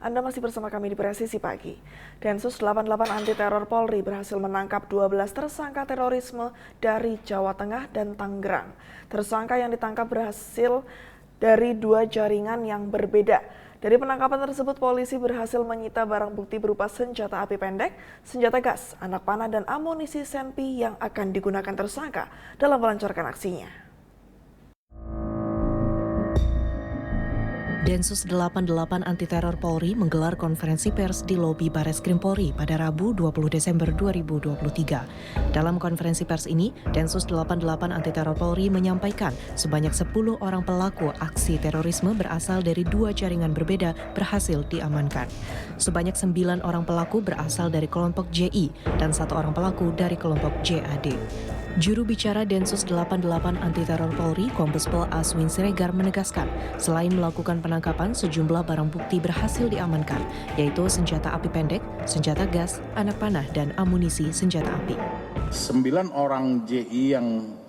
Anda masih bersama kami di Presisi Pagi. Densus 88 Anti Teror Polri berhasil menangkap 12 tersangka terorisme dari Jawa Tengah dan Tangerang. Tersangka yang ditangkap berhasil dari 2 jaringan yang berbeda. Dari penangkapan tersebut, polisi berhasil menyita barang bukti berupa senjata api pendek, senjata gas, anak panah, dan amunisi senpi yang akan digunakan tersangka dalam melancarkan aksinya. Densus 88 Anti Teror Polri menggelar konferensi pers di lobi Bareskrim Polri pada Rabu 20 Desember 2023. Dalam konferensi pers ini, Densus 88 Anti Teror Polri menyampaikan sebanyak 10 orang pelaku aksi terorisme berasal dari 2 jaringan berbeda berhasil diamankan. Sebanyak 9 orang pelaku berasal dari kelompok JI dan 1 orang pelaku dari kelompok JAD. Juru bicara Densus 88 Anti Teror Polri, Kombes Pol Aswin Siregar menegaskan, selain melakukan penangkapan, sejumlah barang bukti berhasil diamankan, yaitu senjata api pendek, senjata gas, anak panah, dan amunisi senjata api. 9 orang JI yang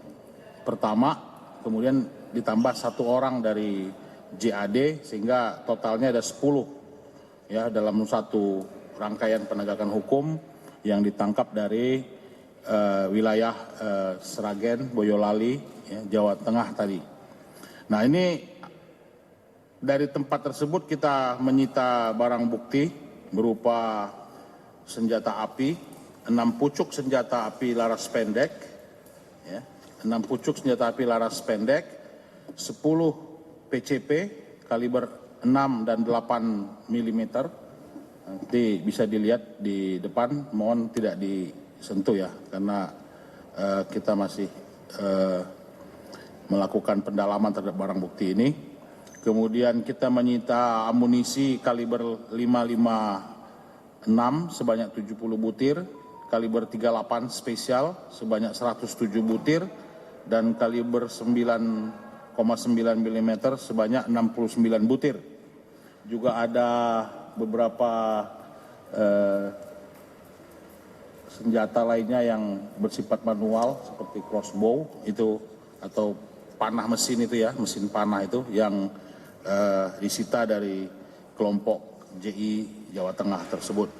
pertama, kemudian ditambah 1 orang dari JAD, sehingga totalnya ada 10 ya dalam satu rangkaian penegakan hukum yang ditangkap dari wilayah Sragen, Boyolali, ya, Jawa Tengah tadi. Nah, ini dari tempat tersebut kita menyita barang bukti berupa senjata api, 6 pucuk senjata api laras pendek, ya, 6 pucuk senjata api laras pendek, 10 PCP kaliber 6 dan 8 mm. Nanti bisa dilihat di depan, mohon tidak disentuh ya, karena kita masih melakukan pendalaman terhadap barang bukti ini. Kemudian kita menyita amunisi kaliber 556 sebanyak 70 butir, kaliber 38 spesial sebanyak 107 butir, dan kaliber 9,9 mm sebanyak 69 butir. Juga ada beberapa senjata lainnya yang bersifat manual seperti crossbow itu atau panah mesin itu ya, mesin panah itu yang disita dari kelompok JI Jawa Tengah tersebut.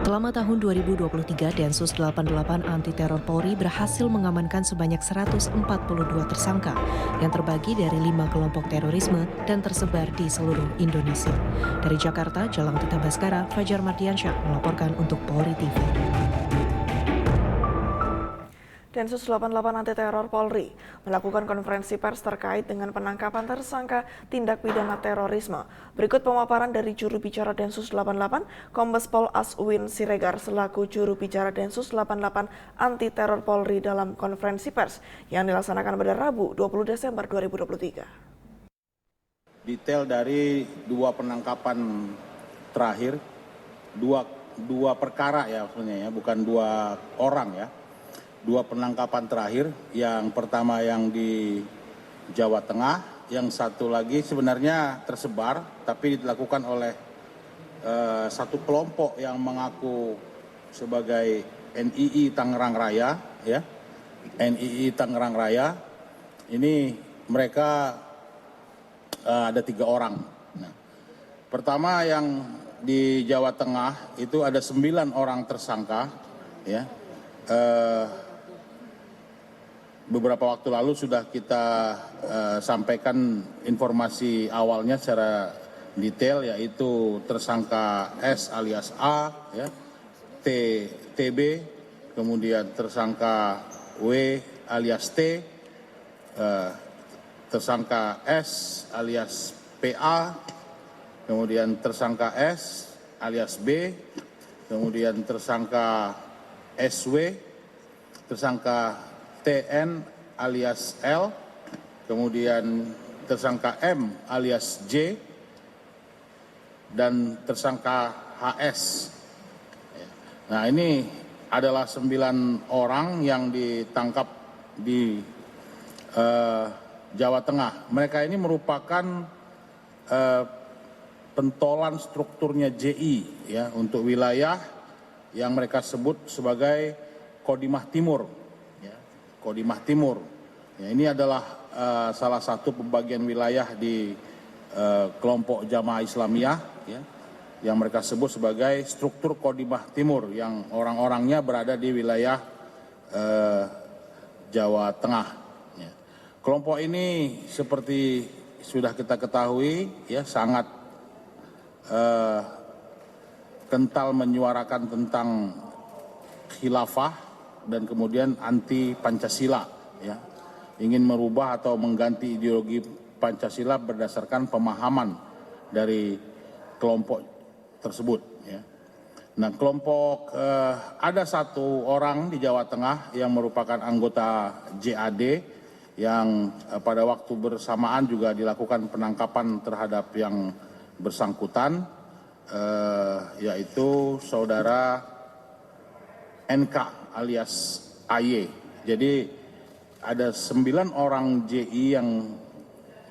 Selama tahun 2023, Densus 88 Anti Teror Polri berhasil mengamankan sebanyak 142 tersangka yang terbagi dari 5 kelompok terorisme dan tersebar di seluruh Indonesia. Dari Jakarta, Jalang Tita Baskara, Fajar Mardiansyah melaporkan untuk Polri TV. Densus 88 Anti Teror Polri melakukan konferensi pers terkait dengan penangkapan tersangka tindak pidana terorisme. Berikut pemaparan dari juru bicara Densus 88, Kombes Pol Aswin Siregar selaku juru bicara Densus 88 Anti Teror Polri dalam konferensi pers yang dilaksanakan pada Rabu 20 Desember 2023. Detail dari 2 penangkapan terakhir, dua perkara ya sebenarnya ya, bukan 2 orang ya. 2 penangkapan terakhir, yang pertama yang di Jawa Tengah, yang satu lagi sebenarnya tersebar tapi dilakukan oleh satu kelompok yang mengaku sebagai NII Tangerang Raya, ya, NII Tangerang Raya. Ini mereka ada 3 orang. Nah, pertama yang di Jawa Tengah itu ada 9 orang tersangka, ya. Beberapa waktu lalu sudah kita sampaikan informasi awalnya secara detail, yaitu tersangka S alias A, ya, TB, kemudian tersangka W alias T, tersangka S alias PA, kemudian tersangka S alias B, kemudian tersangka SW, tersangka TN alias L, kemudian tersangka M alias J, dan tersangka HS. Nah, ini adalah 9 orang yang ditangkap di Jawa Tengah. Mereka ini merupakan pentolan strukturnya JI ya, untuk wilayah yang mereka sebut sebagai Kodimah Timur. Kodimah Timur. Ya, ini adalah salah satu pembagian wilayah di kelompok Jamaah Islamiyah ya, yang mereka sebut sebagai struktur Kodimah Timur yang orang-orangnya berada di wilayah Jawa Tengah. Ya. Kelompok ini seperti sudah kita ketahui ya sangat kental menyuarakan tentang khilafah dan kemudian anti Pancasila, ya, ingin merubah atau mengganti ideologi Pancasila berdasarkan pemahaman dari kelompok tersebut. Ya. Nah, kelompok ada satu orang di Jawa Tengah yang merupakan anggota JAD yang pada waktu bersamaan juga dilakukan penangkapan terhadap yang bersangkutan, yaitu saudara NK alias AY. Jadi ada 9 orang JI yang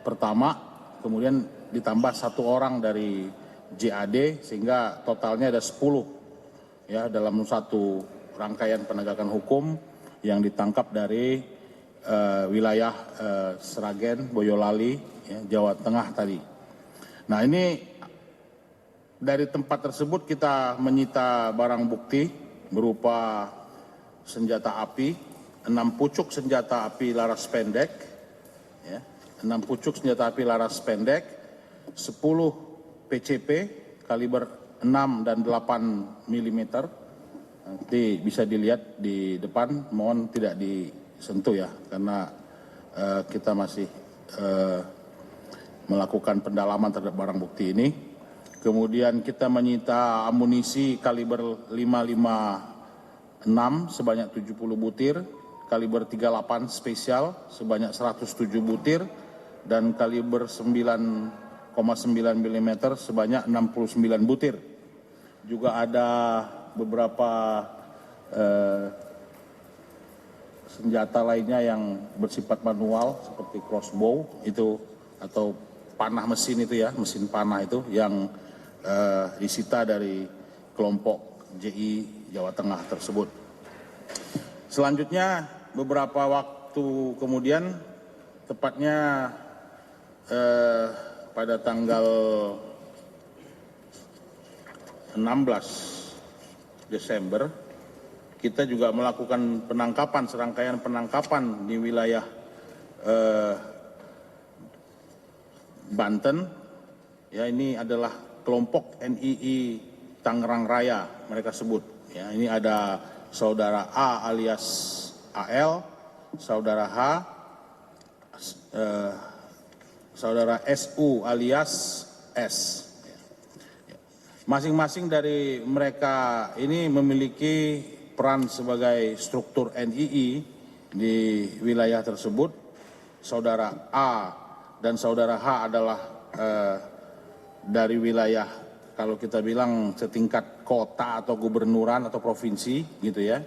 pertama, kemudian ditambah 1 orang dari JAD sehingga totalnya ada 10 ya dalam satu rangkaian penegakan hukum yang ditangkap dari wilayah Sragen, Boyolali, ya, Jawa Tengah tadi. Nah, ini dari tempat tersebut kita menyita barang bukti berupa senjata api, 6 pucuk senjata api laras pendek, ya, 6 pucuk senjata api laras pendek, 10 PCP kaliber 6 dan 8 mm. Nanti bisa dilihat di depan, mohon tidak disentuh ya, karena kita masih melakukan pendalaman terhadap barang bukti ini. Kemudian kita menyita amunisi kaliber 556 sebanyak 70 butir, kaliber 38 spesial sebanyak 107 butir, dan kaliber 9,9 mm sebanyak 69 butir. Juga ada beberapa senjata lainnya yang bersifat manual seperti crossbow itu atau panah mesin itu ya, mesin panah itu yang disita dari kelompok JI Jawa Tengah tersebut. Selanjutnya beberapa waktu kemudian, tepatnya pada tanggal 16 Desember, kita juga melakukan penangkapan, serangkaian penangkapan di wilayah Banten. Ya, ini adalah kelompok NII Tangerang Raya mereka sebut. Ya, ini ada saudara A alias AL, saudara H, saudara SU alias S. Masing-masing dari mereka ini memiliki peran sebagai struktur NII di wilayah tersebut. Saudara A dan saudara H adalah dari wilayah, kalau kita bilang setingkat kota atau gubernuran atau provinsi gitu ya.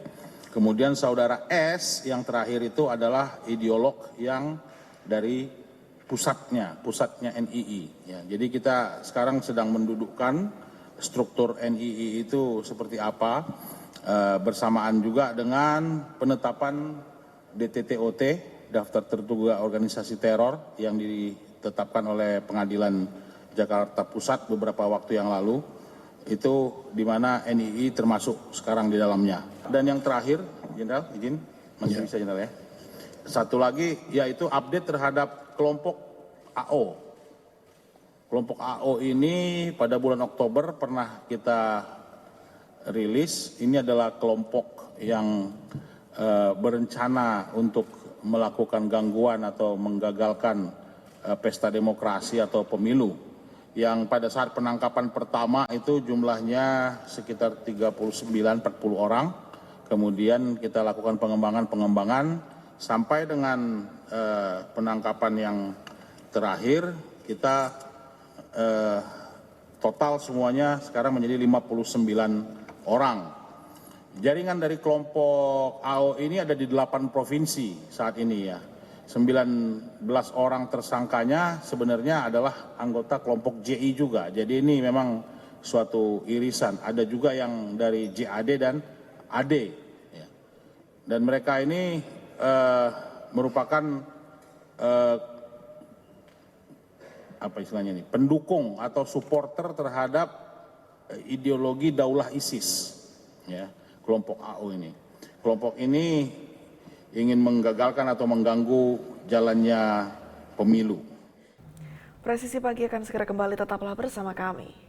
Kemudian saudara S yang terakhir itu adalah ideolog yang dari pusatnya NII. Ya, jadi kita sekarang sedang mendudukkan struktur NII itu seperti apa, bersamaan juga dengan penetapan DTTOT, daftar terduga organisasi teror yang ditetapkan oleh Pengadilan Jakarta Pusat beberapa waktu yang lalu, itu di mana NII termasuk sekarang di dalamnya. Dan yang terakhir, Jenderal, izin, masih bisa Jenderal ya. Satu lagi yaitu update terhadap kelompok AO. Kelompok AO ini pada bulan Oktober pernah kita rilis. Ini adalah kelompok yang berencana untuk melakukan gangguan atau menggagalkan pesta demokrasi atau pemilu. Yang pada saat penangkapan pertama itu jumlahnya sekitar 39-40 orang. Kemudian kita lakukan pengembangan sampai dengan penangkapan yang terakhir kita total semuanya sekarang menjadi 59 orang. Jaringan dari kelompok AO ini ada di 8 provinsi saat ini ya. 19 orang tersangkanya sebenarnya adalah anggota kelompok JI juga. Jadi ini memang suatu irisan. Ada juga yang dari JAD dan AD. Ya. Dan mereka ini merupakan pendukung atau supporter terhadap ideologi daulah ISIS, ya, kelompok AU ini. Kelompok ini ingin menggagalkan atau mengganggu jalannya pemilu. Presisi Pagi akan segera kembali, tetaplah bersama kami.